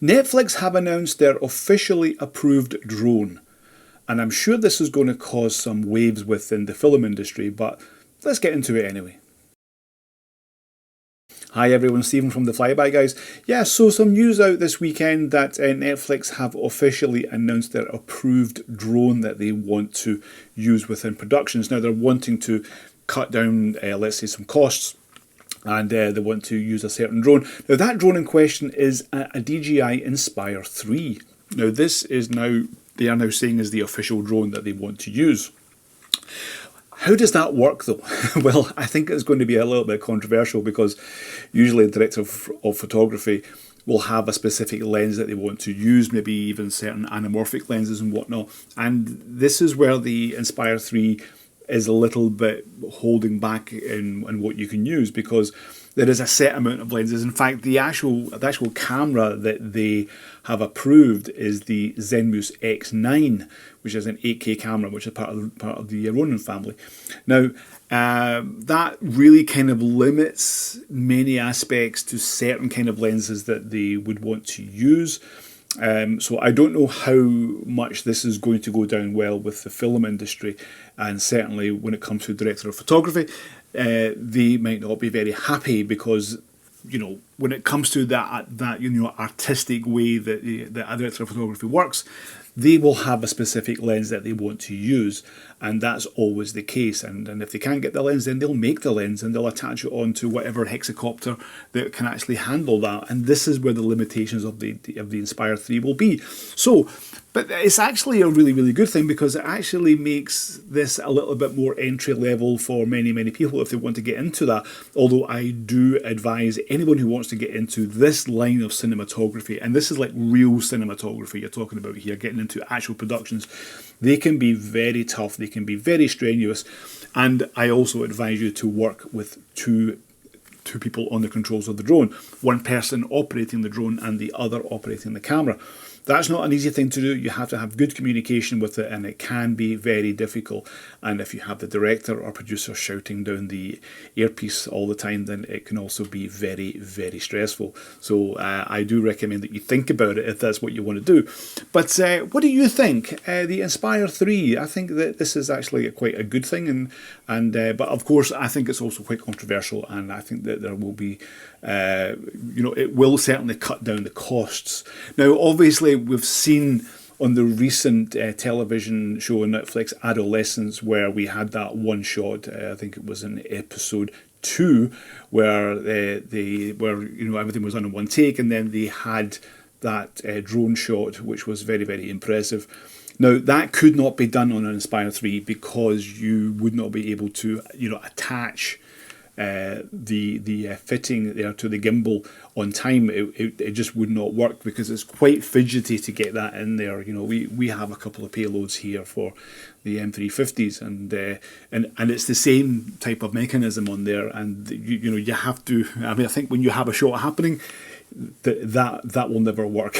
Netflix have announced their officially approved drone. And I'm sure this is going to cause some waves within the film industry, but let's get into it anyway. Hi everyone, Stephen from the Flyby guys. Yeah, so some news out this weekend that Netflix have officially announced their approved drone that they want to use within productions. Now they're wanting to cut down, let's say, some costs, and they want to use a certain drone. Now that drone in question is a DJI Inspire 3. Now this is they are now saying is the official drone that they want to use. How does that work though? Well, I think it's going to be a little bit controversial because usually a director of photography will have a specific lens that they want to use, maybe even certain anamorphic lenses and whatnot. And this is where the Inspire 3 is a little bit holding back in what you can use, because there is a set amount of lenses. In fact, the actual camera that they have approved is the Zenmuse X9, which is an 8K camera, which is part of the Ronin family. Now, that really kind of limits many aspects to certain kind of lenses that they would want to use. So I don't know how much this is going to go down well with the film industry, and certainly when it comes to director of photography, they might not be very happy because, you know, when it comes to that artistic way that a director of photography works, they will have a specific lens that they want to use, and that's always the case. And if they can't get the lens, then they'll make the lens and they'll attach it onto whatever hexacopter that can actually handle that. And this is where the limitations of the Inspire 3 will be. So, but it's actually a really, really good thing, because it actually makes this a little bit more entry level for many, many people if they want to get into that. Although I do advise anyone who wants to get into this line of cinematography, and this is like real cinematography you're talking about here, getting into actual productions, they can be very tough, they can be very strenuous, and I also advise you to work with two people on the controls of the drone, one person operating the drone and the other operating the camera. That's not an easy thing to do. You have to have good communication with it, and it can be very difficult. And if you have the director or producer shouting down the earpiece all the time, then it can also be very, very stressful. So I do recommend that you think about it if that's what you want to do. But what do you think? The Inspire 3, I think that this is actually quite a good thing, but of course I think it's also quite controversial, and I think that there will be, it will certainly cut down the costs. Now, obviously, we've seen on the recent television show on Netflix, Adolescence, where we had that one shot, I think it was in episode 2, where everything was done in one take, and then they had that drone shot, which was very, very impressive. Now, that could not be done on an Inspire 3 because you would not be able to, attach the fitting there to the gimbal on time. It just would not work because it's quite fidgety to get that in there. We have a couple of payloads here for the M350s, and it's the same type of mechanism on there, and you have to. I think when you have a shot happening, that will never work.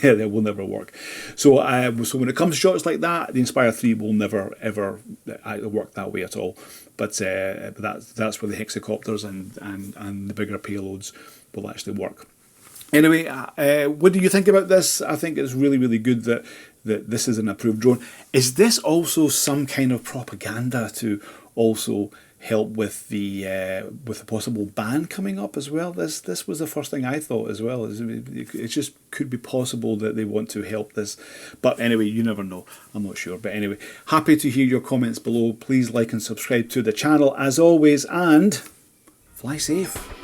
That will never work. So when it comes to shots like that, the Inspire 3 will never ever work that way at all. But that's where the hexacopters and the bigger payloads will actually work. Anyway, what do you think about this? I think it's really, really good that this is an approved drone. Is this also some kind of propaganda to also help with the possible ban coming up as well? This was the first thing I thought as well. It just could be possible that they want to help this. But anyway, you never know. I'm not sure. But anyway, happy to hear your comments below. Please like and subscribe to the channel as always, and fly safe.